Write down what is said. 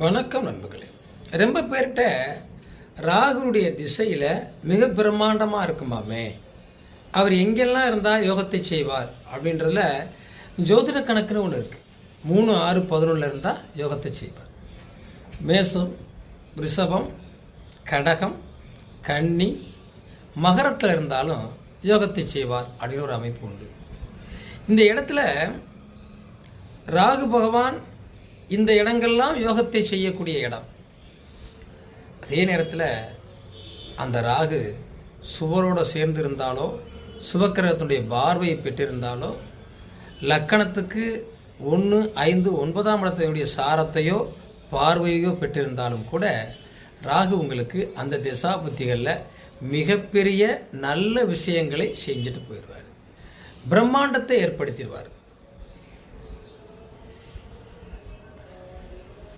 வணக்கம் நண்பர்களே. ரொம்ப பேர்கிட்ட ராகுனுடைய திசையில் மிக பிரம்மாண்டமாக இருக்குமாமே, அவர் எங்கெல்லாம் இருந்தால் யோகத்தை செய்வார் அப்படின்றதுல ஜோதிட கணக்குன்னு ஒன்று இருக்குது. 3, 6, 11 இருந்தால் யோகத்தை செய்வார். மேசம், ரிஷபம், கடகம், கன்னி, மகரத்தில் இருந்தாலும் யோகத்தை செய்வார் அப்படின்னு ஒரு அமைப்பு உண்டு. இந்த இடத்துல ராகு பகவான் இந்த இடங்கள்லாம் யோகத்தை செய்யக்கூடிய இடம். அதே நேரத்தில் அந்த ராகு சுவரோடு சேர்ந்து இருந்தாலோ, சுபக்கிரகத்தினுடைய பார்வையை பெற்றிருந்தாலோ, லக்கணத்துக்கு 1, 5, 9ஆம் இடத்தினுடைய சாரத்தையோ பார்வையோ பெற்றிருந்தாலும் கூட ராகு உங்களுக்கு அந்த திசா புத்திகளில் மிகப்பெரிய நல்ல விஷயங்களை செஞ்சுட்டு போயிடுவார். பிரம்மாண்டத்தை ஏற்படுத்திடுவார்.